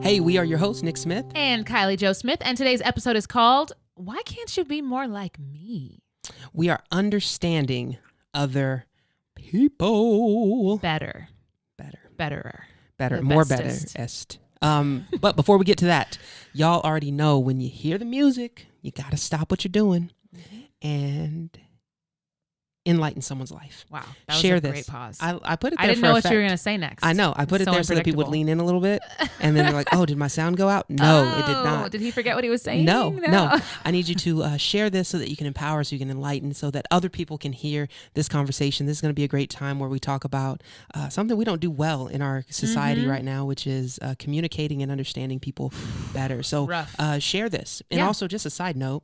Hey, we are your hosts, NixMyth and Kylie Jo Smith, and today's episode is called "Why Can't You Be More Like Me?" We are understanding other people Betterer. More betterest. But before we get to that, y'all already know when you hear the music, you got to stop what you're doing and enlighten someone's life. Wow, that was Share a this. Great pause. I put it there I didn't for know effect. what you were going to say next. I know. I put it so there so that people would lean in a little bit, and then they're like, "Oh, did my sound go out?" No, it did not. Did he forget what he was saying? No. I need you to share this so that you can empower, so you can enlighten, so that other people can hear this conversation. This is going to be a great time where we talk about something we don't do well in our society right now, which is communicating and understanding people better. So share this. And also, just a side note,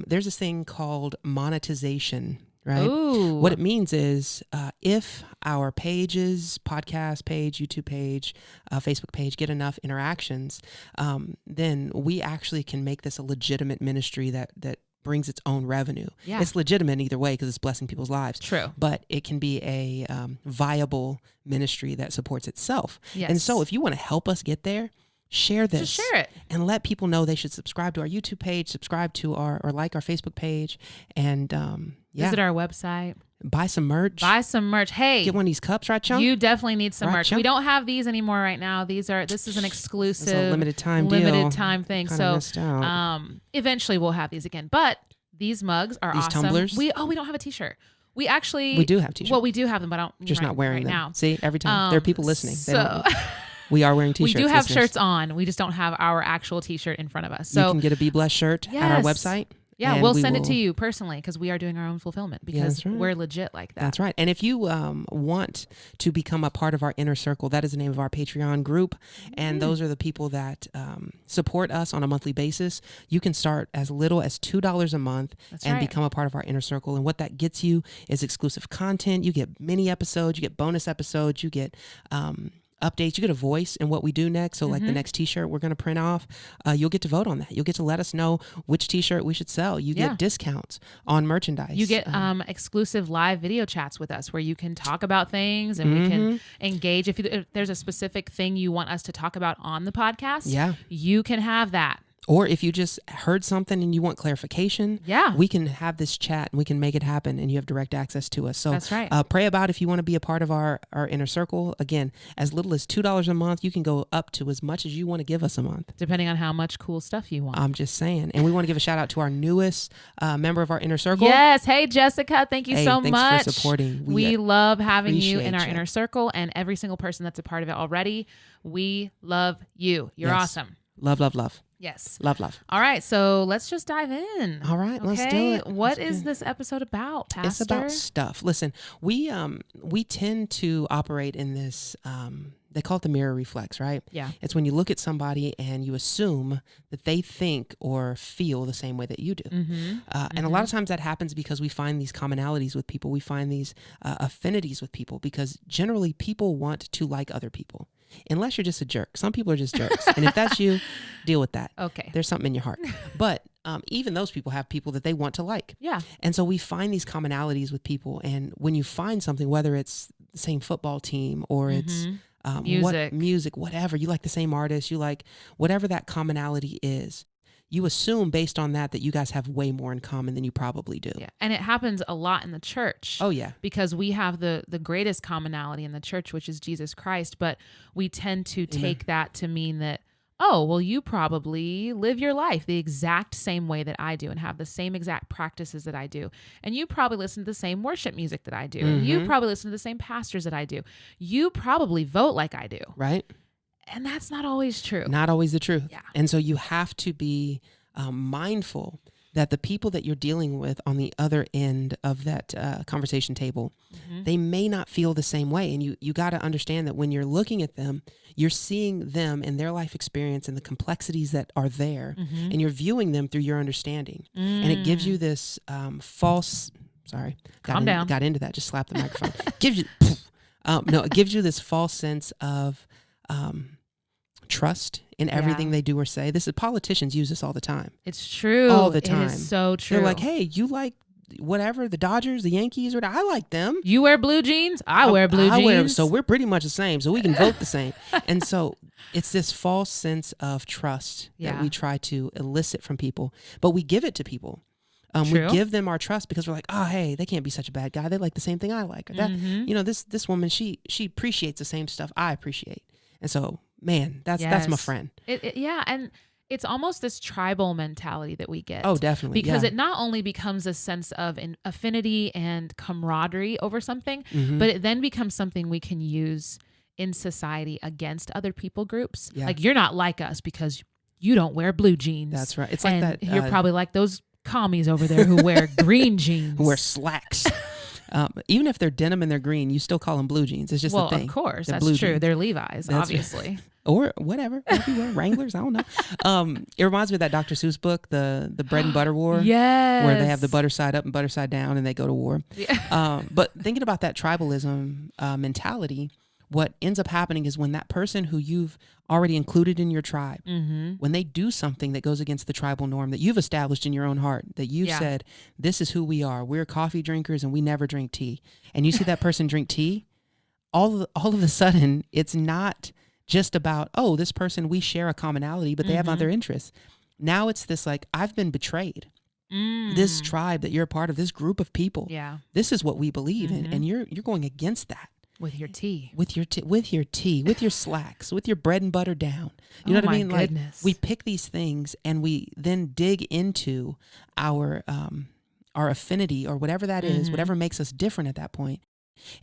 there's this thing called monetization. Right. Ooh. What it means is if our pages, podcast page, YouTube page, Facebook page get enough interactions, then we actually can make this a legitimate ministry that brings its own revenue. Yeah. It's legitimate either way because it's blessing people's lives. True. But it can be a viable ministry that supports itself. Yes. And so if you want to help us get there, share this. Just share it. And let people know they should subscribe to our YouTube page, subscribe to or like our Facebook page, and visit our website. Buy some merch. Hey, get one of these cups, right, Chunk? You definitely need some merch. Chunk? We don't have these anymore right now. This is an exclusive, it's a limited time thing. Kinda so, eventually we'll have these again. But these mugs are these awesome. Tumblers. We don't have a t-shirt. We do have t-shirts. Well, we do have them, but I don't just not wearing them now. See, every time there are people listening. So. We are wearing t-shirts. We do have listeners. Shirts on. We just don't have our actual t-shirt in front of us. So you can get a Be Blessed shirt at our website. Yeah, we'll send it to you personally because we are doing our own fulfillment because we're legit like that. That's right. And if you want to become a part of our inner circle, that is the name of our Patreon group. And those are the people that support us on a monthly basis. You can start as little as $2 a month become a part of our inner circle. And what that gets you is exclusive content. You get mini episodes, you get bonus episodes, you get updates, you get a voice in what we do next. So like the next t-shirt we're going to print off, you'll get to vote on that. You'll get to let us know which t-shirt we should sell. You get discounts on merchandise. You get exclusive live video chats with us where you can talk about things and we can engage. If there's a specific thing you want us to talk about on the podcast, you can have that. Or if you just heard something and you want clarification, we can have this chat and we can make it happen and you have direct access to us. So that's right. Pray about if you want to be a part of our inner circle. Again, as little as $2 a month, you can go up to as much as you want to give us a month. Depending on how much cool stuff you want. I'm just saying. And we want to give a shout out to our newest member of our inner circle. Yes. Hey, Jessica. Thank you so much. Thanks for supporting. We love having you in our inner circle and every single person that's a part of it already. We love you. You're awesome. Love, love, love. Yes. Love, love. All right. So let's just dive in. All right. Let's do it. What is this episode about, Pastor? It's about stuff. Listen, we tend to operate in this, they call it the mirror reflex, right? Yeah. It's when you look at somebody and you assume that they think or feel the same way that you do. And a lot of times that happens because we find these commonalities with people. We find these affinities with people because generally people want to like other people. Unless you're just a jerk. Some people are just jerks. And if that's you, deal with that. Okay. There's something in your heart. But even those people have people that they want to like. Yeah. And so we find these commonalities with people. And when you find something, whether it's the same football team or it's music, whatever, you like the same artist, you like whatever that commonality is, you assume based on that you guys have way more in common than you probably do. Yeah. And it happens a lot in the church. Oh, yeah. Because we have the greatest commonality in the church, which is Jesus Christ. But we tend to take that to mean that, oh, well, you probably live your life the exact same way that I do and have the same exact practices that I do. And you probably listen to the same worship music that I do. You probably listen to the same pastors that I do. You probably vote like I do. Right. And that's not always true. Not always the truth. Yeah. And so you have to be mindful that the people that you're dealing with on the other end of that conversation table, they may not feel the same way. And you got to understand that when you're looking at them, you're seeing them and their life experience and the complexities that are there, and you're viewing them through your understanding. And it gives you this false, got into that, just slap the microphone. It gives you this false sense of trust in everything they do or say. Politicians use this all the time. It's true. All the time. It is so true. They're like, hey, you like whatever, the Dodgers, the Yankees, or I like them. You wear blue jeans. I wear blue jeans. So we're pretty much the same. So we can vote the same. And so it's this false sense of trust that we try to elicit from people, but we give it to people. We give them our trust because we're like, oh, hey, they can't be such a bad guy. They like the same thing I like. Or that, this woman, she appreciates the same stuff I appreciate. And so, man, that's my friend. And it's almost this tribal mentality that we get. Oh, definitely. Because it not only becomes a sense of an affinity and camaraderie over something, Mm-hmm. but it then becomes something we can use in society against other people groups. Yeah. Like, you're not like us because you don't wear blue jeans. That's right. It's like that. You're probably like those commies over there who wear green jeans. Who wear slacks. Even if they're denim and they're green, you still call them blue jeans. It's just the thing. Of course. They're That's blue true. jeans. They're Levi's, obviously. Or whatever. Maybe wear Wranglers. I don't know. It reminds me of that Dr. Seuss book, the Bread and Butter War. Yes. Where they have the butter side up and butter side down and they go to war. Yeah. But thinking about that tribalism mentality, what ends up happening is when that person who you've already included in your tribe, when they do something that goes against the tribal norm that you've established in your own heart, that you've said, this is who we are. We're coffee drinkers and we never drink tea. And you see that person drink tea, all of a sudden, it's not just about, oh, this person, we share a commonality, but they have other interests. Now it's this like, I've been betrayed. This tribe that you're a part of, this group of people, this is what we believe in. And you're going against that. With your tea, with your slacks, with your bread and butter down. You know what I mean? Goodness. Like, we pick these things and we then dig into our affinity or whatever that is, whatever makes us different at that point.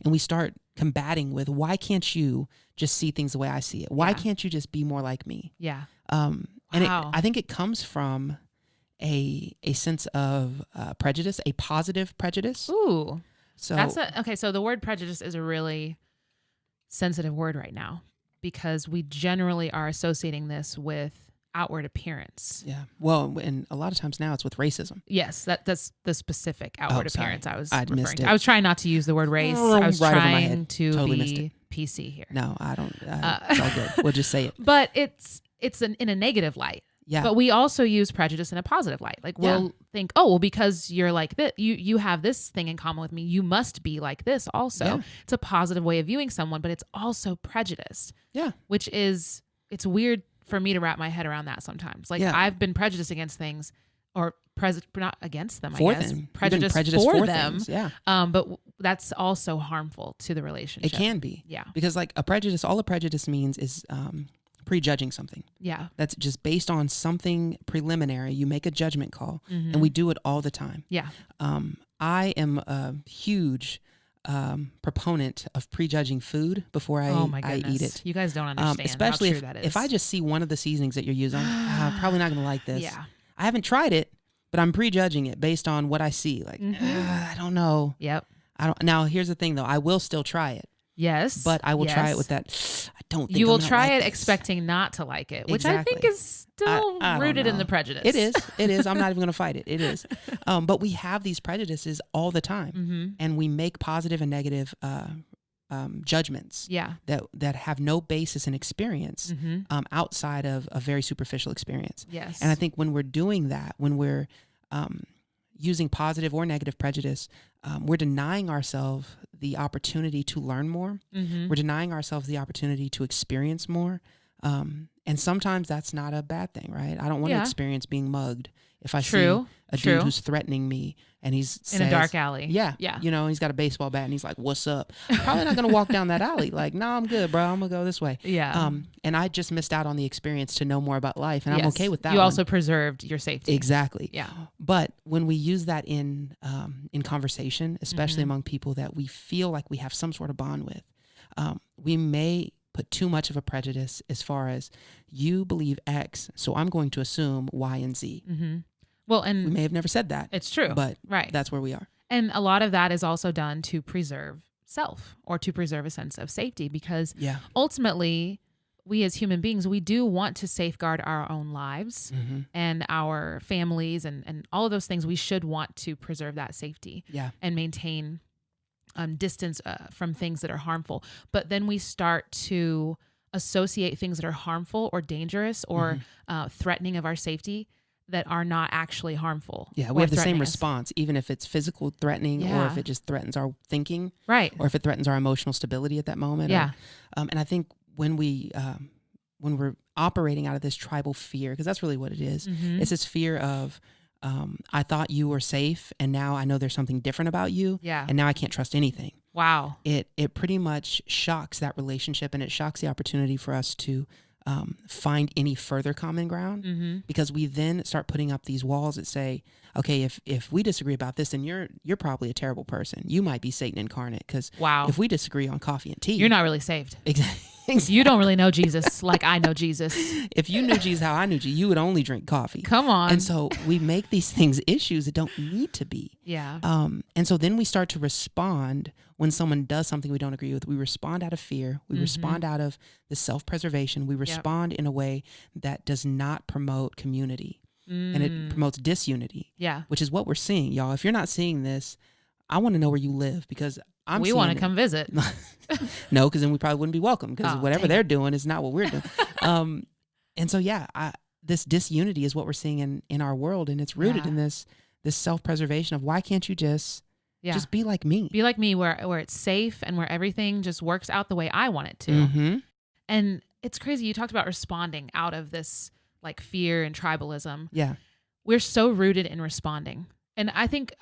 And we start combating with, why can't you just see things the way I see it? Why can't you just be more like me? Yeah. And I think it comes from a sense of prejudice, a positive prejudice. Ooh. So So the word prejudice is a really sensitive word right now because we generally are associating this with outward appearance. Yeah. Well, and a lot of times now it's with racism. Yes, that's the specific outward appearance I was I'd referring missed to. it. I was trying not to use the word race. I was Right over my trying head. to Totally missed be it. PC here. No, I don't. It's all good. We'll just say it. But it's in a negative light. Yeah. But we also use prejudice in a positive light. Like, we'll think, oh, well, because you're like this, you have this thing in common with me, you must be like this also. Yeah. It's a positive way of viewing someone, but it's also prejudice. Yeah. Which is, it's weird for me to wrap my head around that sometimes. Like, I've been prejudiced against things, or not against them, For I guess. them. Prejudiced for them. Things. Yeah. But that's also harmful to the relationship. It can be. Yeah. Because like all a prejudice means is prejudging something. Yeah. That's just based on something preliminary. You make a judgment call, and we do it all the time. Yeah. I am a huge proponent of prejudging food before I eat it. You guys don't understand especially how true that is. if I just see one of the seasonings that you're using, I'm probably not going to like this. Yeah. I haven't tried it, but I'm prejudging it based on what I see. Like, I don't know. Yep. Now, here's the thing, though. I will still try it. Yes. But I will try it with that. I don't think you I'm will gonna try like it this. expecting not to like it, which Exactly. I think is still I don't rooted in know. the prejudice. It is. It is. I'm not even going to fight it. It is. But we have these prejudices all the time, and we make positive and negative judgments. Yeah. That have no basis in experience outside of a very superficial experience. Yes. And I think when we're doing that, when we're using positive or negative prejudice, we're denying ourselves the opportunity to learn more. We're denying ourselves the opportunity to experience more. And sometimes that's not a bad thing, right? I don't want to experience being mugged. If I see a dude who's threatening me and he's in a dark alley. Yeah. You know, he's got a baseball bat and he's like, what's up? I'm probably not going to walk down that alley. Like, no, I'm good, bro. I'm going to go this way. Yeah. And I just missed out on the experience to know more about life. And I'm okay with that. You also preserved your safety. Exactly. Yeah. But when we use that in conversation, especially among people that we feel like we have some sort of bond with, we may put too much of a prejudice as far as you believe X, so I'm going to assume Y and Z. Well, and we may have never said that. It's true. But that's where we are. And a lot of that is also done to preserve self or to preserve a sense of safety, because ultimately we as human beings, we do want to safeguard our own lives and our families and all of those things. We should want to preserve that safety and maintain distance from things that are harmful. But then we start to associate things that are harmful or dangerous or threatening of our safety. that are not actually harmful. Yeah, or we have the same threatening us. response, even if it's physical threatening or Yeah. if it just threatens our thinking, Right. or if it threatens our emotional stability at that moment. Yeah. And I think when we're operating out of this tribal fear, because that's really what it is, Mhm. it's this fear of, I thought you were safe, and now I know there's something different about you, Yeah. and now I can't trust anything. Wow. It pretty much shocks that relationship, and it shocks the opportunity for us to find any further common ground, Mhm. because we then start putting up these walls that say, okay, if we disagree about this, then you're probably a terrible person. You might be Satan incarnate, because Wow. if we disagree on coffee and tea, You're not really saved. exactly. You don't really know Jesus like I know Jesus. If you knew Jesus how I knew Jesus, you would only drink coffee. Come on. And so we make these things issues that don't need to be. Yeah. And so then we start to respond when someone does something we don't agree with. We respond out of fear. We respond out of the self-preservation. We respond in a way that does not promote community, and it promotes disunity. Yeah. Which is what we're seeing, y'all. If you're not seeing this, I want to know where you live, because we want to come visit. No, because then we probably wouldn't be welcome, because whatever dang they're doing is not what we're doing. And so, yeah, this disunity is what we're seeing in our world, and it's rooted in this self-preservation of, why can't you just be like me? Be like me, where it's safe and where everything just works out the way I want it to. And it's crazy. You talked about responding out of this like fear and tribalism. Yeah. We're so rooted in responding. And I think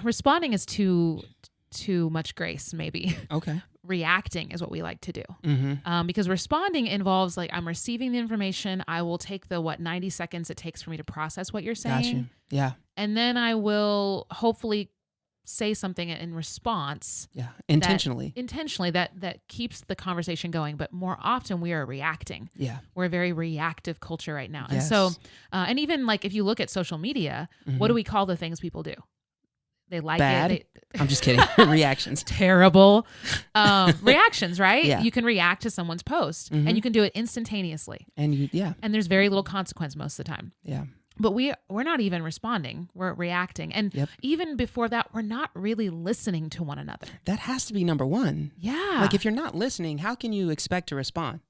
responding is too much grace, maybe. Okay. Reacting is what we like to do. Because responding involves like, I'm receiving the information. I will take the 90 seconds it takes for me to process what you're saying. Got you. Yeah. And then I will hopefully say something in response. Yeah. Intentionally. That keeps the conversation going. But more often we are reacting. Yeah. We're a very reactive culture right now. Yes. And so, and even like if you look at social media, what do we call the things people do? They like Bad. it. I'm just kidding. Reactions. Terrible reactions, right? Yeah. You can react to someone's post and you can do it instantaneously. And And there's very little consequence most of the time. Yeah. But we're not even responding. We're reacting. And even before that, we're not really listening to one another. That has to be number one. Yeah. Like, if you're not listening, how can you expect to respond?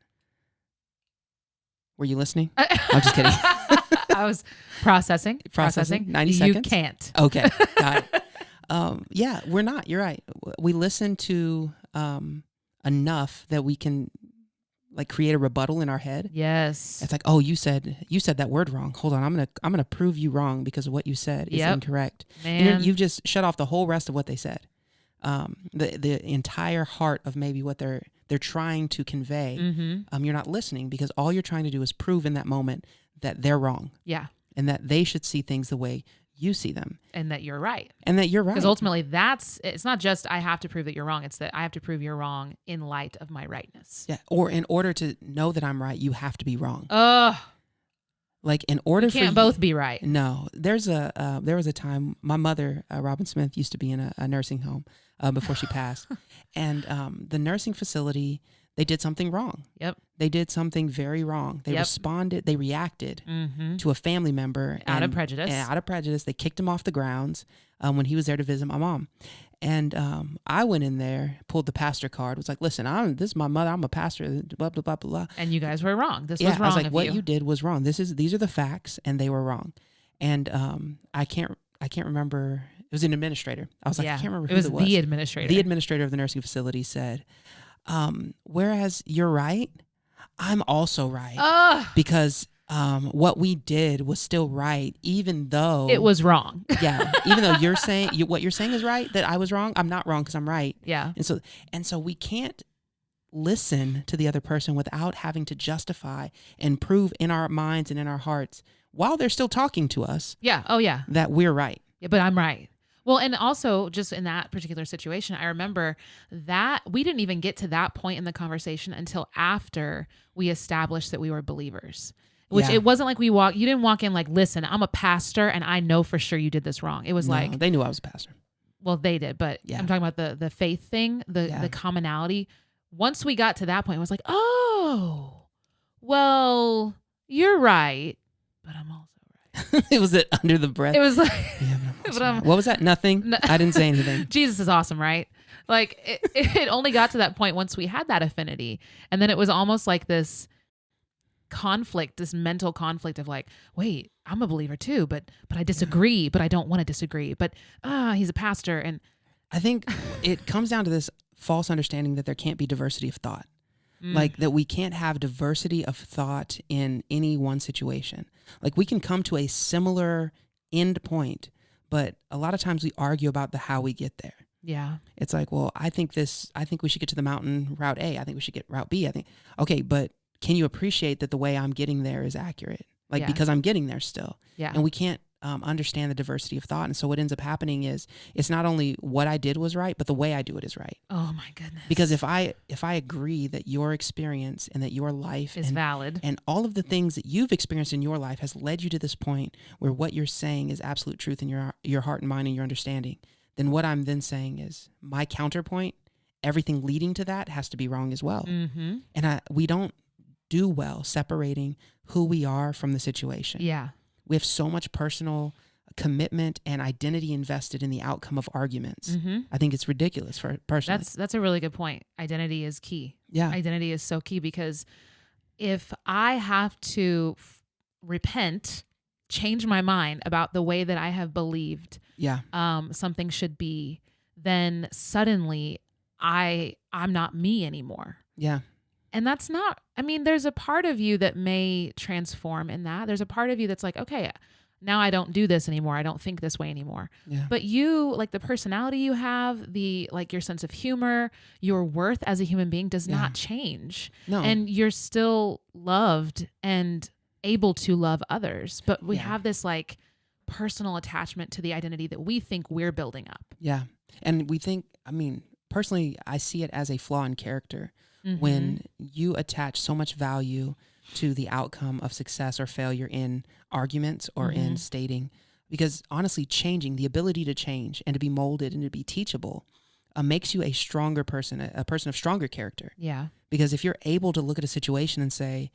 Were you listening? I'm just kidding. I was processing. 90 seconds? You can't. Okay. Got it. Yeah, we're not. You're right. We listen to enough that we can like create a rebuttal in our head. Yes. It's like, oh, you said that word wrong. Hold on, I'm gonna prove you wrong because of what you said is incorrect. Man. And you've just shut off the whole rest of what they said. The entire heart of maybe what they're trying to convey. You're not listening, because all you're trying to do is prove in that moment that they're wrong. Yeah. And that they should see things the way you see them. And that you're right. Because ultimately it's not just I have to prove that you're wrong. It's that I have to prove you're wrong in light of my rightness. Yeah. Or in order to know that I'm right, you have to be wrong. Like, in order you can't both be right. No. There was a time my mother, Robin Smith, used to be in a nursing home before she passed. And the nursing facility, they did something wrong. Yep. They did something very wrong. They reacted to a family member. Out of prejudice. Out of prejudice. They kicked him off the grounds when he was there to visit my mom. And I went in there, pulled the pastor card, was like, listen, this is my mother. I'm a pastor, blah, blah, blah, blah. And you guys were wrong. This was wrong. I was like, of what you did was wrong. These are the facts, and they were wrong. And I can't remember. It was an administrator. I was like, I can't remember who it was. The administrator. The administrator of the nursing facility said, whereas you're right, I'm also right. Because what we did was still right, even though it was wrong. Yeah. Even though you're saying what you're saying is right, that I was wrong, I'm not wrong because I'm right. Yeah. And so we can't listen to the other person without having to justify and prove in our minds and in our hearts, while they're still talking to us. Yeah. Oh yeah. That we're right. Yeah, but I'm right. Well, and also just in that particular situation, I remember that we didn't even get to that point in the conversation until after we established that we were believers. Which it wasn't like you didn't walk in like, listen, I'm a pastor and I know for sure you did this wrong. It was like, they knew I was a pastor. Well, they did, but I'm talking about the faith thing, the commonality. Once we got to that point, it was like, oh, well, you're right, but I'm also right. It was under the breath. It was like, what was that? Nothing. I didn't say anything. Jesus is awesome, right? Like it only got to that point once we had that affinity. And then it was almost like this conflict, this mental conflict of like, wait, I'm a believer too, but I disagree, but I don't want to disagree. But he's a pastor, and I think it comes down to this false understanding that there can't be diversity of thought. Like that we can't have diversity of thought in any one situation. Like we can come to a similar end point, but a lot of times we argue about the how we get there. Yeah. It's like, well, I think we should get to the mountain route A. I think we should get route B. Okay, but can you appreciate that the way I'm getting there is accurate? Like, because I'm getting there still. Yeah. And we can't understand the diversity of thought. And so what ends up happening is it's not only what I did was right, but the way I do it is right. Oh my goodness. Because if I agree that your experience and that your life is valid, and all of the things that you've experienced in your life has led you to this point where what you're saying is absolute truth in your heart and mind and your understanding, then what I'm then saying is my counterpoint, everything leading to that has to be wrong as well. Mm-hmm. And we don't do well separating who we are from the situation. Yeah. We have so much personal commitment and identity invested in the outcome of arguments. Mm-hmm. I think it's ridiculous for personally. That's a really good point. Identity is key. Yeah. Identity is so key, because if I have to repent, change my mind about the way that I have believed something should be, then suddenly I'm not me anymore. Yeah. And that's not, I mean, there's a part of you that may transform in that. There's a part of you that's like, okay, now I don't do this anymore. I don't think this way anymore. Yeah. But you, like the personality you have, like your sense of humor, your worth as a human being does not change. No. And you're still loved and able to love others. But we have this like personal attachment to the identity that we think we're building up. Yeah. And we think, I mean, personally, I see it as a flaw in character. Mm-hmm. When you attach so much value to the outcome of success or failure in arguments or in stating, because honestly, changing, the ability to change and to be molded and to be teachable makes you a stronger person, a person of stronger character. Yeah. Because if you're able to look at a situation and say,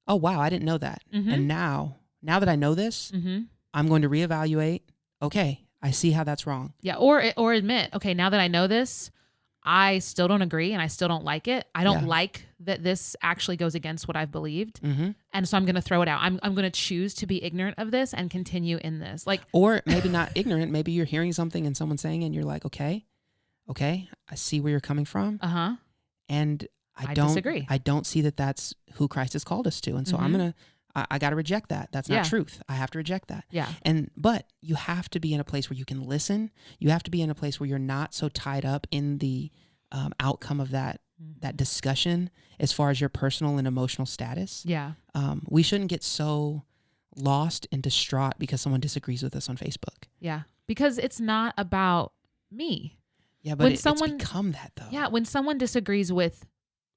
oh, wow, I didn't know that. And now that I know this, I'm going to reevaluate. Okay, I see how that's wrong. Yeah. Or admit, okay, now that I know this, I still don't agree and I still don't like it. I don't like that this actually goes against what I've believed. And so I'm going to throw it out. I'm going to choose to be ignorant of this and continue in this. Like, or maybe not ignorant. Maybe you're hearing something and someone's saying it and you're like, okay, I see where you're coming from. And I don't disagree. I don't see that that's who Christ has called us to. And so I got to reject that. That's not truth. I have to reject that. Yeah. But you have to be in a place where you can listen. You have to be in a place where you're not so tied up in the outcome of that discussion as far as your personal and emotional status. Yeah. We shouldn't get so lost and distraught because someone disagrees with us on Facebook. Yeah. Because it's not about me. Yeah, but it's become that though. Yeah. When someone disagrees with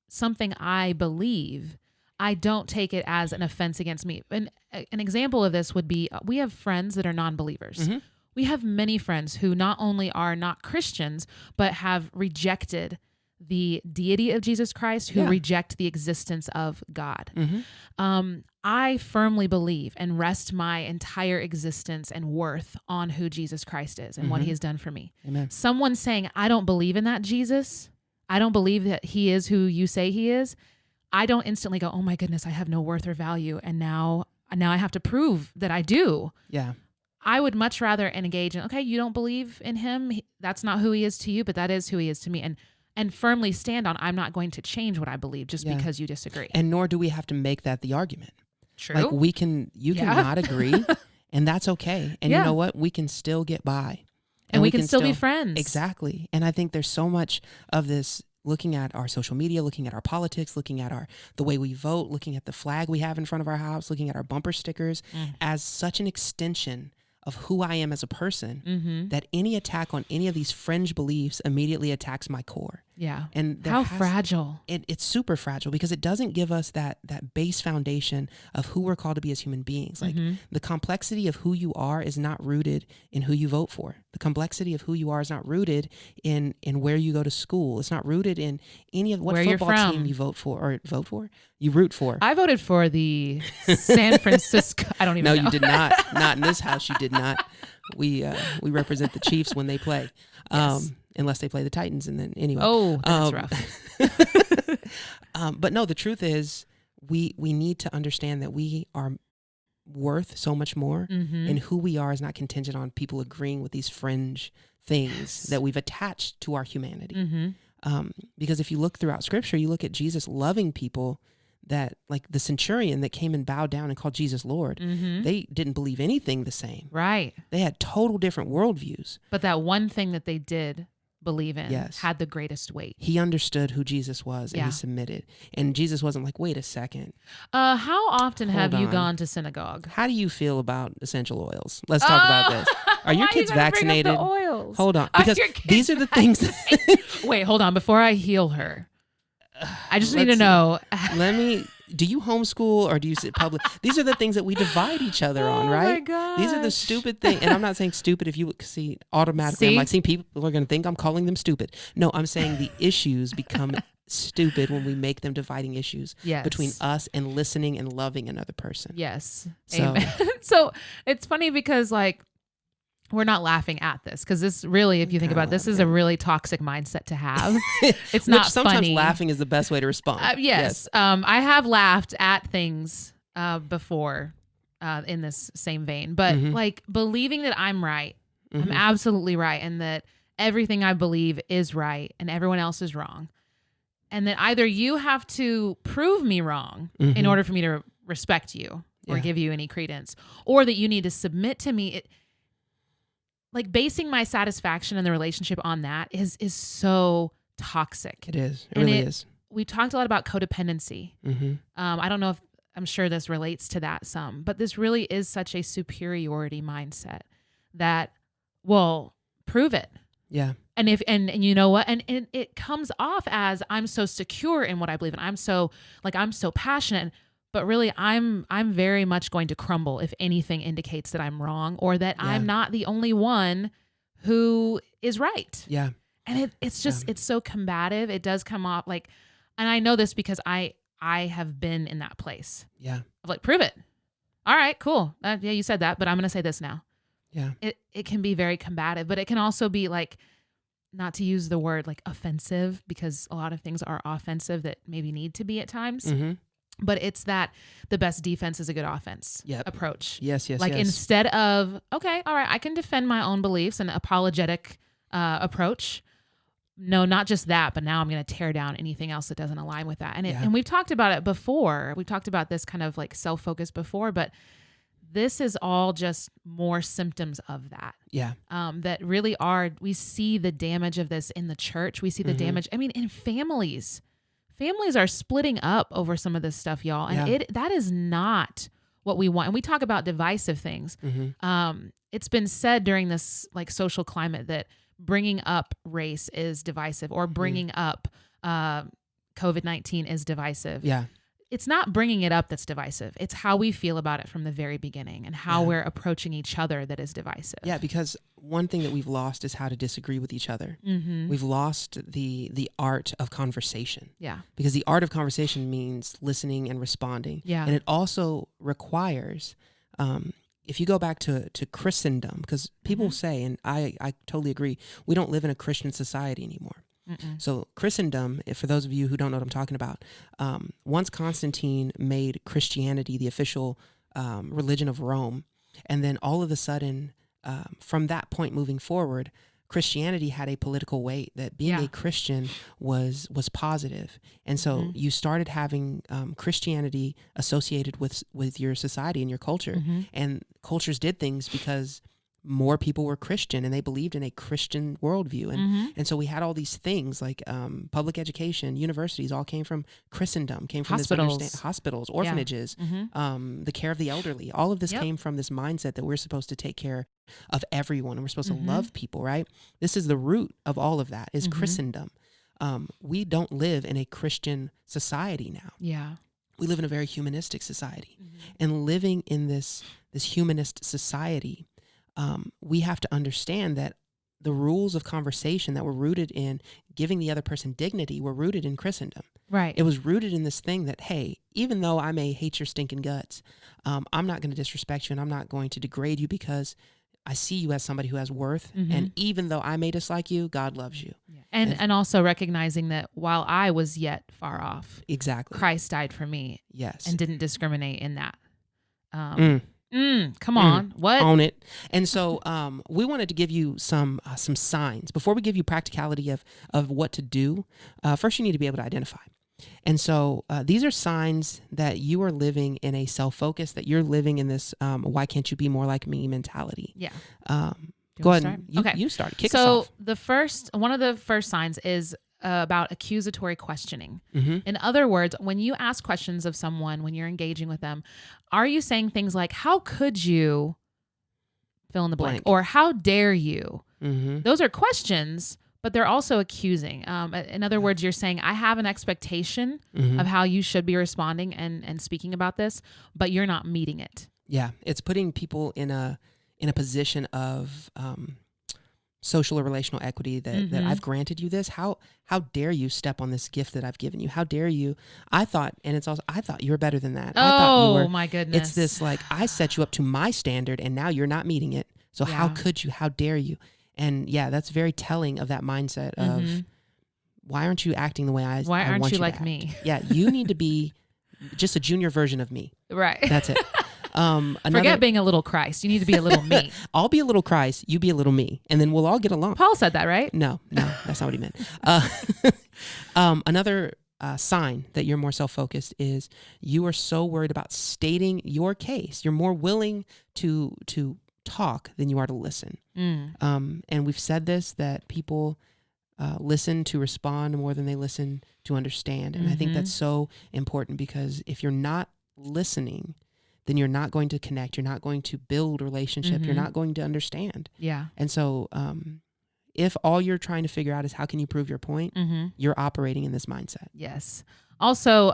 something I believe, I don't take it as an offense against me. And an example of this would be, we have friends that are non-believers. We have many friends who not only are not Christians, but have rejected the deity of Jesus Christ, who reject the existence of God. I firmly believe and rest my entire existence and worth on who Jesus Christ is and what he has done for me. Amen. Someone saying, I don't believe in that Jesus, I don't believe that he is who you say he is, I don't instantly go, oh my goodness, I have no worth or value. And now I have to prove that I do. Yeah. I would much rather engage in, okay, you don't believe in him. That's not who he is to you, but that is who he is to me. And firmly stand on, I'm not going to change what I believe just because you disagree. And nor do we have to make that the argument. True. Like you can not agree and that's okay. And you know what? We can still get by. And we can still be friends. Exactly. And I think there's so much of this looking at our social media, looking at our politics, looking at the way we vote, looking at the flag we have in front of our house, looking at our bumper stickers as such an extension of who I am as a person, that any attack on any of these fringe beliefs immediately attacks my core. Yeah. And how fragile. It's super fragile because it doesn't give us that base foundation of who we're called to be as human beings. Like the complexity of who you are is not rooted in who you vote for. The complexity of who you are is not rooted in where you go to school. It's not rooted in any of what where football team you you root for. I voted for the San Francisco. I don't even know. No, you did not. Not in this house. You did not. We represent the Chiefs when they play. Yes. Unless they play the Titans, and then anyway. Oh, that's rough. But no, the truth is we need to understand that we are worth so much more, and who we are is not contingent on people agreeing with these fringe things that we've attached to our humanity. Because if you look throughout scripture, you look at Jesus loving people that, like the centurion that came and bowed down and called Jesus Lord, they didn't believe anything the same. Right. They had total different worldviews. But that one thing that they did believe in had the greatest weight. He understood who Jesus was and he submitted. And Jesus wasn't like, wait a second. How often have you on. gone to synagogue? How do you feel about essential oils? Let's talk about this. Are your kids vaccinated? Bring up the oils? Hold on. Because these are the things. Wait, hold on. Before I heal her, I just need to know. Do you homeschool or do you sit public? These are the things that we divide each other on, right? Oh my gosh. These are the stupid things. And I'm not saying stupid if you see automatically. I'm like, see, people are going to think I'm calling them stupid. No, I'm saying the issues become stupid when we make them dividing issues between us and listening and loving another person. Yes. So, amen. So it's funny because like, we're not laughing at this because this really, if you think about it, this is a really toxic mindset to have. It's not sometimes funny. Laughing is the best way to respond. Yes. I have laughed at things before in this same vein, but like believing that I'm right, I'm absolutely right, and that everything I believe is right and everyone else is wrong. And that either you have to prove me wrong in order for me to respect you or give you any credence, or that you need to submit to me. Like basing my satisfaction in the relationship on that is so toxic. It is. It really is. We talked a lot about codependency. I don't know if I'm sure this relates to that some, but this really is such a superiority mindset that, well, prove it. Yeah. And and you know what? And it comes off as I'm so secure in what I believe in. I'm so passionate. But really, I'm very much going to crumble if anything indicates that I'm wrong or that I'm not the only one who is right. Yeah. And it's just, it's so combative. It does come off like, and I know this because I have been in that place. Yeah. Of like, prove it. All right, cool. Yeah, you said that, but I'm going to say this now. Yeah. It can be very combative, but it can also be like, not to use the word like offensive, because a lot of things are offensive that maybe need to be at times. But it's that the best defense is a good offense approach. Yes. Like instead of, okay, all right, I can defend my own beliefs, an apologetic approach. No, not just that, but now I'm going to tear down anything else that doesn't align with that. And we've talked about it before. We've talked about this kind of like self-focus before, but this is all just more symptoms of that. Yeah. That really we see the damage of this in the church. We see the damage, I mean, in families. Families are splitting up over some of this stuff, y'all. And that is not what we want. And we talk about divisive things. It's been said during this like social climate that bringing up race is divisive, or bringing up COVID-19 is divisive. Yeah. It's not bringing it up that's divisive. It's how we feel about it from the very beginning and how we're approaching each other that is divisive. Yeah, because one thing that we've lost is how to disagree with each other. We've lost the art of conversation. Yeah. Because the art of conversation means listening and responding. Yeah. And it also requires, if you go back to Christendom, because people say, and I totally agree, we don't live in a Christian society anymore. So Christendom, for those of you who don't know what I'm talking about, once Constantine made Christianity the official religion of Rome, and then all of a sudden, from that point moving forward, Christianity had a political weight, that being a Christian was positive. And so you started having Christianity associated with your society and your culture. And cultures did things because more people were Christian and they believed in a Christian worldview. And so we had all these things like public education, universities all came from Christendom, came from hospitals, orphanages, the care of the elderly. All of this came from this mindset that we're supposed to take care of everyone and we're supposed to love people, right? This is the root of all of that is Christendom. We don't live in a Christian society now. Yeah. We live in a very humanistic society. And living in this humanist society, we have to understand that the rules of conversation that were rooted in giving the other person dignity were rooted in Christendom. Right. It was rooted in this thing that, hey, even though I may hate your stinking guts, I'm not going to disrespect you and I'm not going to degrade you because I see you as somebody who has worth. And even though I may dislike you, God loves you. Yeah. And also recognizing that while I was yet far off, exactly, Christ died for me. Yes. And didn't discriminate in that. Come on. What? Own it. And so we wanted to give you some signs. Before we give you practicality of what to do, first you need to be able to identify. And so these are signs that you are living in a self-focus, that you're living in this why can't you be more like me mentality. Yeah. Go ahead. You start. Kick us off. So one of the first signs is about accusatory questioning. In other words, when you ask questions of someone, when you're engaging with them, are you saying things like, how could you fill in the blank? Or how dare you? Those are questions, but they're also accusing. In other words, you're saying, I have an expectation of how you should be responding and speaking about this, but you're not meeting it. Yeah. It's putting people in a position of social or relational equity that I've granted you this. How dare you step on this gift that I've given you? How dare you? I thought you were better than that. I thought you were, my goodness. It's this like, I set you up to my standard and now you're not meeting it. So how could you? How dare you? And yeah, that's very telling of that mindset of why aren't you acting the way I Why aren't want you to like act? me? Yeah, you need to be just a junior version of me. Right. That's it. Forget being a little Christ. You need to be a little me. I'll be a little Christ, you be a little me, and then we'll all get along. Paul said that, right? No, that's not what he meant. Another sign that you're more self-focused is you are so worried about stating your case. You're more willing to talk than you are to listen. And we've said this, that people listen to respond more than they listen to understand. And I think that's so important, because if you're not listening, then you're not going to connect. You're not going to build relationship. You're not going to understand. Yeah. And so if all you're trying to figure out is how can you prove your point, you're operating in this mindset. Yes. Also,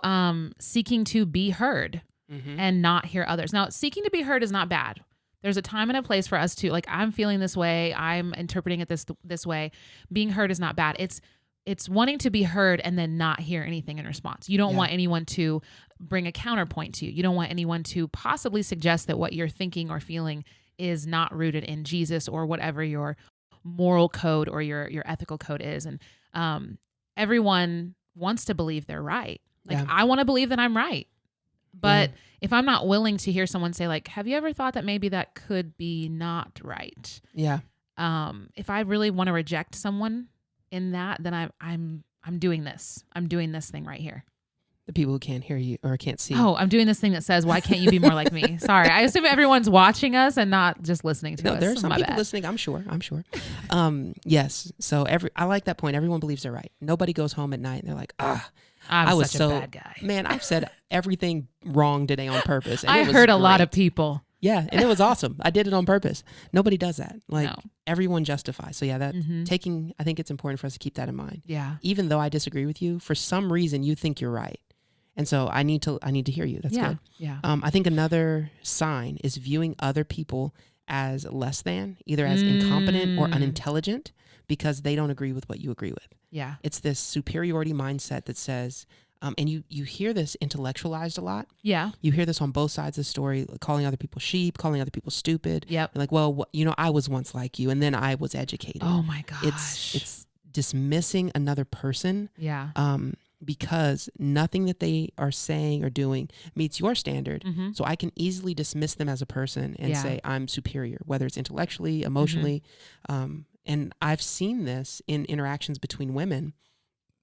seeking to be heard and not hear others. Now, seeking to be heard is not bad. There's a time and a place for us to, like, I'm feeling this way, I'm interpreting it this way. Being heard is not bad. It's wanting to be heard and then not hear anything in response. You don't want anyone to bring a counterpoint to you. You don't want anyone to possibly suggest that what you're thinking or feeling is not rooted in Jesus or whatever your moral code or your ethical code is. And everyone wants to believe they're right. Like, I want to believe that I'm right. But if I'm not willing to hear someone say, like, have you ever thought that maybe that could be not right? Yeah. If I really want to reject someone in that, then I'm doing this. I'm doing this thing right here. The people who can't hear you or can't see. Oh, I'm doing this thing that says, why can't you be more like me? Sorry. I assume everyone's watching us and not just listening to us. There are some people listening. I'm sure. Yes. So I like that point. Everyone believes they're right. Nobody goes home at night and they're like, I was such a bad guy. Man, I've said everything wrong today on purpose. And I hurt a lot of people. Yeah. And it was awesome. I did it on purpose. Nobody does that. Like, everyone justifies. So yeah, that I think it's important for us to keep that in mind. Yeah. Even though I disagree with you, for some reason you think you're right. And so I need to hear you. That's good. Yeah. I think another sign is viewing other people as less than, either as incompetent or unintelligent, because they don't agree with what you agree with. Yeah. It's this superiority mindset that says, and you hear this intellectualized a lot. Yeah. You hear this on both sides of the story, calling other people sheep, calling other people stupid. Yep. You're like, well, I was once like you, and then I was educated. Oh my gosh. It's dismissing another person. Yeah. Because nothing that they are saying or doing meets your standard. So I can easily dismiss them as a person and say I'm superior, whether it's intellectually, emotionally. And I've seen this in interactions between women.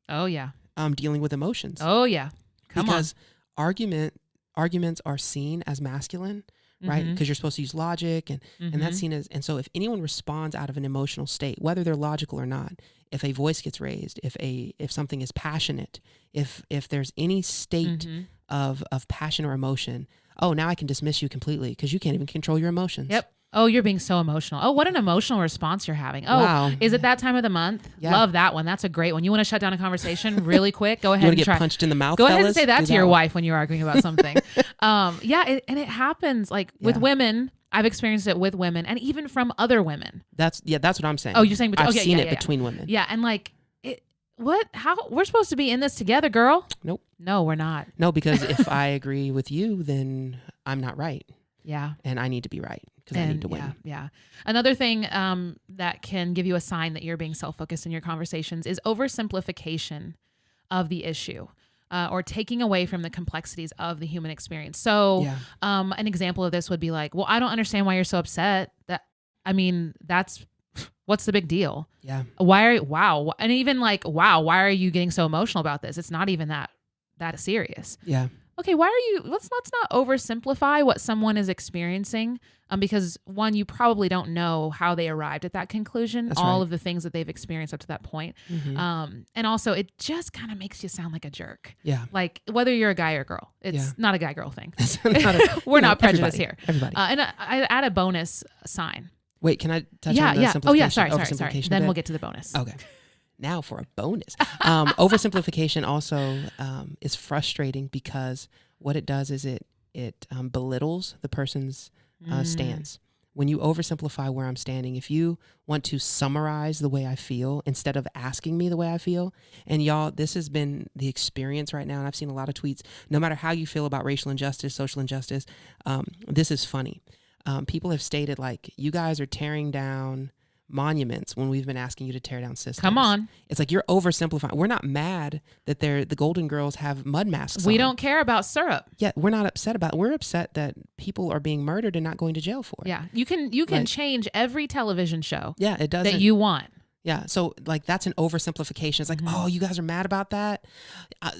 Oh yeah. Dealing with emotions. Oh yeah. Because arguments are seen as masculine, right? Because you're supposed to use logic and that's seen as, and so if anyone responds out of an emotional state, whether they're logical or not, if a voice gets raised, if something is passionate, if there's any state of passion or emotion, now I can dismiss you completely because you can't even control your emotions. Yep. Oh, you're being so emotional. Oh, what an emotional response you're having. Oh, wow. Is it that time of the month? Yeah. Love that one. That's a great one. You want to shut down a conversation really quick? Go ahead you want and to get punched in the mouth, Go fellas? ahead and say that Do to your one. wife when you're arguing about something. And it happens with women. I've experienced it with women and even from other women. That's what I'm saying. Oh, you're saying between? I've seen it between women. Yeah, and how we're supposed to be in this together, girl? Nope. No, we're not. No, because if I agree with you, then I'm not right. Yeah. And I need to be right because I need to win. Yeah. Another thing that can give you a sign that you're being self-focused in your conversations is oversimplification of the issue. or taking away from the complexities of the human experience. So an example of this would be like, well, I don't understand why you're so upset. What's the big deal? Yeah. Wow. And even like, wow, why are you getting so emotional about this? It's not even that serious. Yeah. Okay, let's not oversimplify what someone is experiencing, because one, you probably don't know how they arrived at that conclusion, That's all right. of the things that they've experienced up to that point. Mm-hmm. And also it just kind of makes you sound like a jerk. Yeah. Like whether you're a guy or girl, it's not a guy-girl thing. We're not prejudiced here. Everybody. And I add a bonus sign. Wait, can I touch on the simplification? Oh yeah, sorry. Oversimplification Then a bit? we'll get to the bonus. Okay. Now for a bonus. Oversimplification also is frustrating because what it does is it belittles the person's stance. When you oversimplify where I'm standing, if you want to summarize the way I feel instead of asking me the way I feel, and y'all, this has been the experience right now, and I've seen a lot of tweets, no matter how you feel about racial injustice, social injustice, this is funny. People have stated like, you guys are tearing down monuments when we've been asking you to tear down systems. Come on. It's like you're oversimplifying. We're not mad that the Golden Girls have mud masks We on. don't care about syrup. Yeah, we're not upset about it. We're upset that people are being murdered and not going to jail for it. Yeah. You can change every television show Yeah, it doesn't. that you want. Yeah, so like that's an oversimplification. It's like, oh, you guys are mad about that?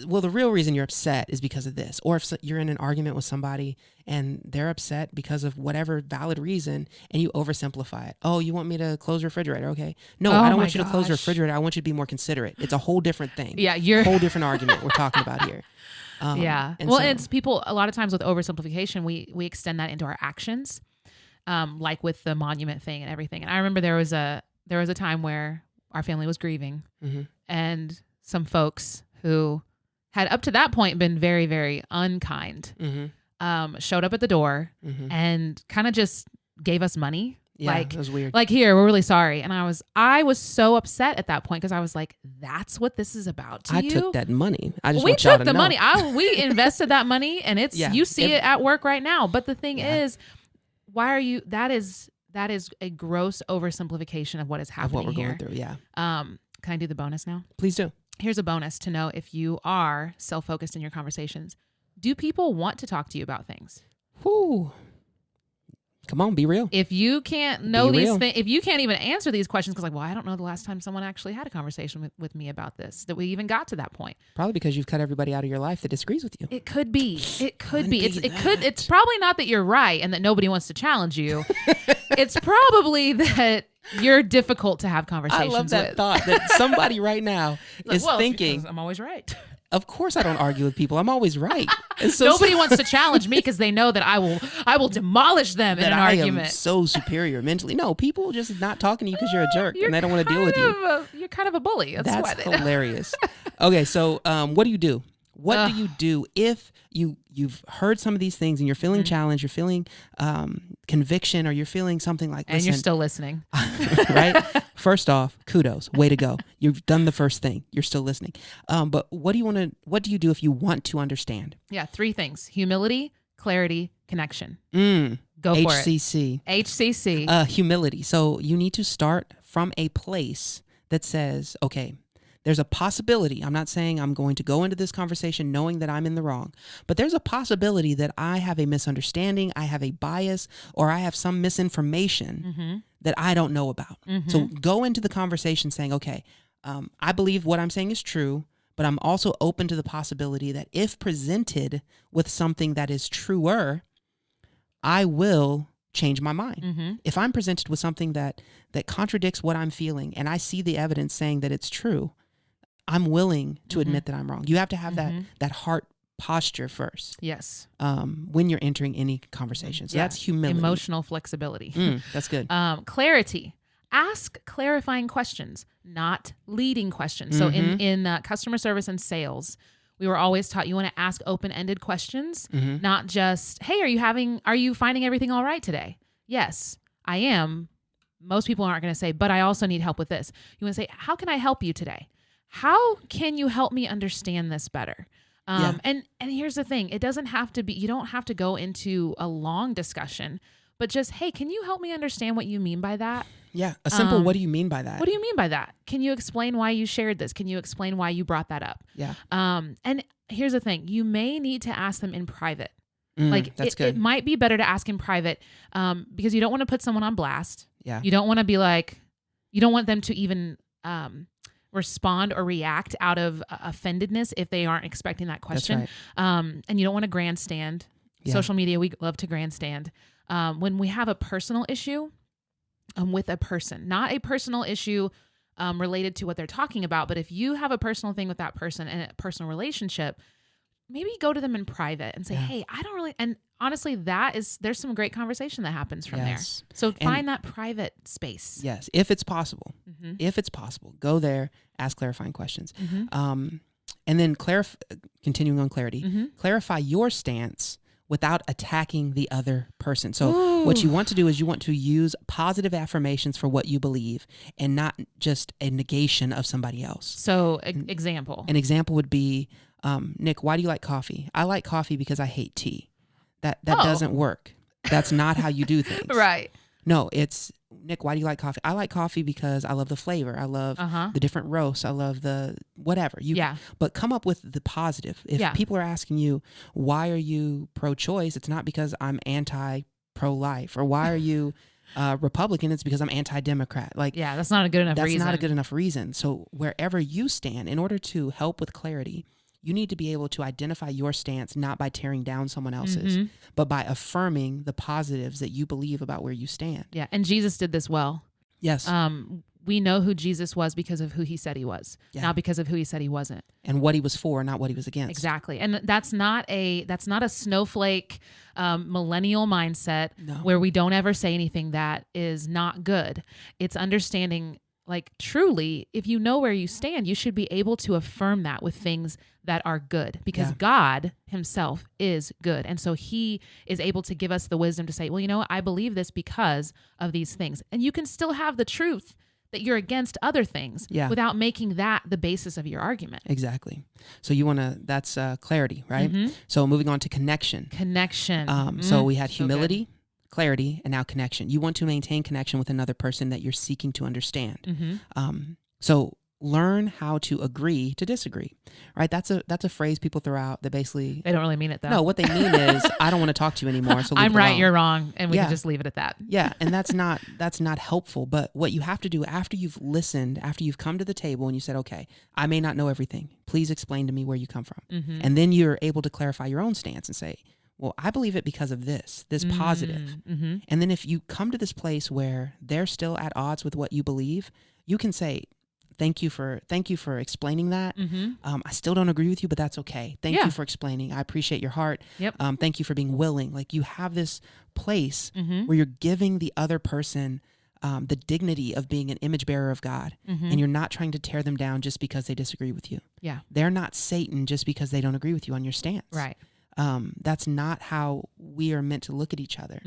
Well, the real reason you're upset is because of this. Or if you're in an argument with somebody and they're upset because of whatever valid reason and you oversimplify it. Oh, you want me to close the refrigerator? Okay. No, I don't want you to close the refrigerator. I want you to be more considerate. It's a whole different thing. Yeah, a whole different argument we're talking about here. Yeah. Well, it's people, a lot of times with oversimplification, we extend that into our actions, like with the monument thing and everything. And I remember there was a time where our family was grieving and some folks who had up to that point been very, very unkind, showed up at the door and kind of just gave us money. Yeah, like, it was weird. Like, here, we're really sorry. And I was so upset at that point because I was like, that's what this is about to you? I took that money. I just we want y'all took to the know. money. We invested that money and it's you see it at work right now. But the thing is, why are you that is a gross oversimplification of what is happening of what we're here. going through. Yeah. Can I do the bonus now? Please do. Here's a bonus to know if you are self-focused in your conversations. Do people want to talk to you about things? Whoo. Come on, be real. If you can't know these things, if you can't even answer these questions, because like, well, I don't know the last time someone actually had a conversation with me about this, that we even got to that point. Probably because you've cut everybody out of your life that disagrees with you. It could be. It could be. It's probably not that you're right and that nobody wants to challenge you. It's probably that you're difficult to have conversations with. I love that thought that somebody right now is thinking, I'm always right. Of course I don't argue with people. I'm always right. So nobody wants to challenge me because they know that I will demolish them in an argument. I am so superior mentally. No, people just not talking to you because you're a jerk and they don't want to deal with you. You're kind of a bully. That's hilarious. Okay, so what do you do? What do you do if you've heard some of these things and you're feeling challenged, you're feeling conviction, or you're feeling something like, and you're still listening, right? First off, kudos, way to go. You've done the first thing. You're still listening. But what do you do if you want to understand? Yeah, 3 things: humility, clarity, connection. Go for HCC. it. HCC. Humility. So you need to start from a place that says, okay, there's a possibility. I'm not saying I'm going to go into this conversation knowing that I'm in the wrong, but there's a possibility that I have a misunderstanding, I have a bias, or I have some misinformation that I don't know about. So go into the conversation saying, okay, I believe what I'm saying is true, but I'm also open to the possibility that if presented with something that is truer, I will change my mind. If I'm presented with something that contradicts what I'm feeling and I see the evidence saying that it's true, I'm willing to admit that I'm wrong. You have to have that heart posture first. Yes. When you're entering any conversation. So that's humility. Emotional flexibility. That's good. Clarity. Ask clarifying questions, not leading questions. So in customer service and sales, we were always taught you want to ask open-ended questions, not just, hey, are you finding everything all right today? Yes, I am. Most people aren't going to say, but I also need help with this. You want to say, how can I help you today? How can you help me understand this better? And here's the thing. It doesn't have to be, you don't have to go into a long discussion, but just, hey, can you help me understand what you mean by that? Yeah. A simple, what do you mean by that? What do you mean by that? Can you explain why you shared this? Can you explain why you brought that up? Yeah. And here's the thing. You may need to ask them in private. That's good. It might be better to ask in private because you don't want to put someone on blast. Yeah. You don't want to be like, you don't want them to even respond or react out of offendedness if they aren't expecting that question. That's right. And you don't want to grandstand. Yeah. Social media, we love to grandstand. When we have a personal issue with a person, not a personal issue related to what they're talking about, but if you have a personal thing with that person and a personal relationship, maybe go to them in private and say, hey, I don't really, and honestly, there's some great conversation that happens from there. So find that private space. Yes. If it's possible, go there, ask clarifying questions. And then continuing on clarity, clarify your stance without attacking the other person. So what you want to do is you want to use positive affirmations for what you believe and not just a negation of somebody else. So example. An example would be, Nick, why do you like coffee? I like coffee because I hate tea. That doesn't work. That's not how you do things. Right. No, it's, Nick, why do you like coffee? I like coffee because I love the flavor. I love the different roasts. I love the whatever. But come up with the positive. If people are asking you, why are you pro-choice? It's not because I'm anti-pro-life. Or why are you Republican? It's because I'm anti-Democrat. That's not a good enough reason. That's not a good enough reason. So wherever you stand, in order to help with clarity, you need to be able to identify your stance not by tearing down someone else's, but by affirming the positives that you believe about where you stand. Yeah, and Jesus did this well. Yes. We know who Jesus was because of who he said he was, not because of who he said he wasn't. And what he was for, not what he was against. Exactly. And that's not a snowflake millennial mindset where we don't ever say anything that is not good. It's understanding, truly, if you know where you stand, you should be able to affirm that with things that are good, because God himself is good. And so he is able to give us the wisdom to say, well, you know what? I believe this because of these things. And you can still have the truth that you're against other things without making that the basis of your argument. Exactly. So that's clarity, right? So moving on to connection. So we had humility, clarity, and now connection. You want to maintain connection with another person that you're seeking to understand. So learn how to agree to disagree, right? That's a phrase people throw out that basically... They don't really mean it, though. No, what they mean is, I don't want to talk to you anymore, so leave I'm it right, alone. you're wrong, and we can just leave it at that. Yeah, and that's not helpful. But what you have to do after you've listened, after you've come to the table and you said, okay, I may not know everything. Please explain to me where you come from. And then you're able to clarify your own stance and say, well, I believe it because of this positive. And then if you come to this place where they're still at odds with what you believe, you can say, thank you for explaining that. I still don't agree with you, but that's okay. Thank you for explaining. I appreciate your heart. Thank you for being willing. You have this place where you're giving the other person the dignity of being an image bearer of God, and you're not trying to tear them down just because they disagree with you. They're not Satan just because they don't agree with you on your stance. Right. That's not how we are meant to look at each other.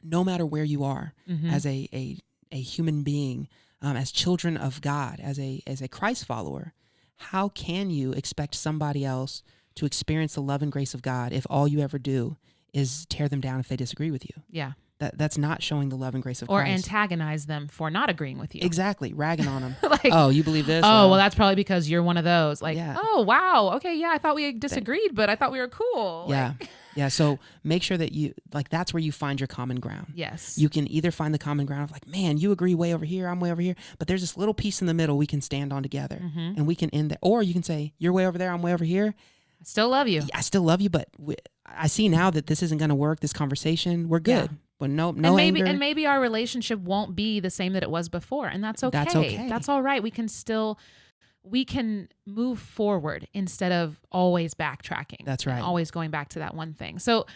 No matter where you are as a human being, as children of God, as a Christ follower, how can you expect somebody else to experience the love and grace of God if all you ever do is tear them down if they disagree with you? Yeah. That's not showing the love and grace of Christ. Or Christ. antagonize them for not agreeing with you. Exactly. Ragging on them. Oh, you believe this? Oh, well, that's probably because you're one of those. Oh, wow. Okay, yeah, I thought we disagreed, but I thought we were cool. Yeah. Yeah. So make sure that you, that's where you find your common ground. Yes. You can either find the common ground of man, you agree way over here, I'm way over here, but there's this little piece in the middle we can stand on together and we can end there. Or you can say, you're way over there, I'm way over here. I still love you. I still love you, but I see now that this isn't going to work, this conversation, we're good. Yeah. But no anger. And maybe our relationship won't be the same that it was before. And that's okay. That's okay. That's all right. We can move forward instead of always backtracking. That's right. Always going back to that one thing. So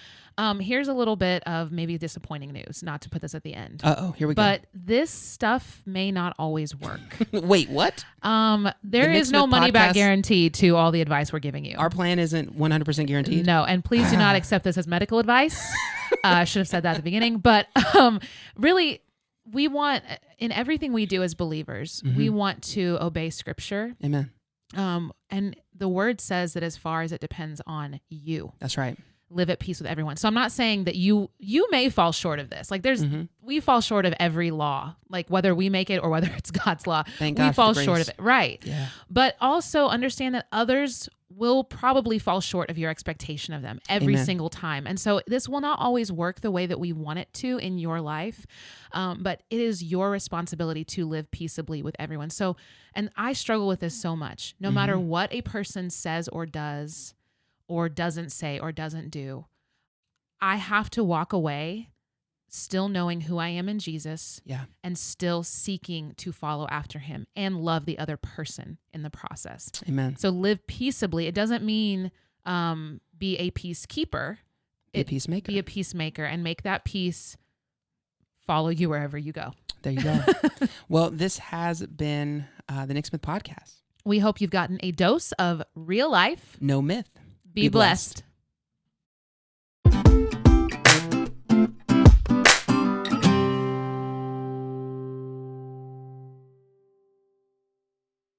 here's a little bit of maybe disappointing news, not to put this at the end. Here we go. But this stuff may not always work. Wait, what? There is no money back guarantee to all the advice we're giving you. Our plan isn't 100% guaranteed? No, and please do not accept this as medical advice. I should have said that at the beginning. But really, we want, in everything we do as believers, we want to obey Scripture. Amen. And the word says that as far as it depends on you. That's right. live at peace with everyone. So I'm not saying that you may fall short of this. Like we fall short of every law, like whether we make it or whether it's God's law, Thank we God fall for the short grace. of it. Right. Yeah. But also understand that others will probably fall short of your expectation of them every Amen. single time. And so this will not always work the way that we want it to in your life. But it is your responsibility to live peaceably with everyone. So, and I struggle with this so much, no matter what a person says or does, or doesn't say or doesn't do, I have to walk away still knowing who I am in Jesus and still seeking to follow after him and love the other person in the process. Amen. So live peaceably. It doesn't mean be a peacekeeper. Be a peacemaker. Be a peacemaker and make that peace follow you wherever you go. There you go. Well, this has been the NixMyth podcast. We hope you've gotten a dose of real life. No myth. Be blessed.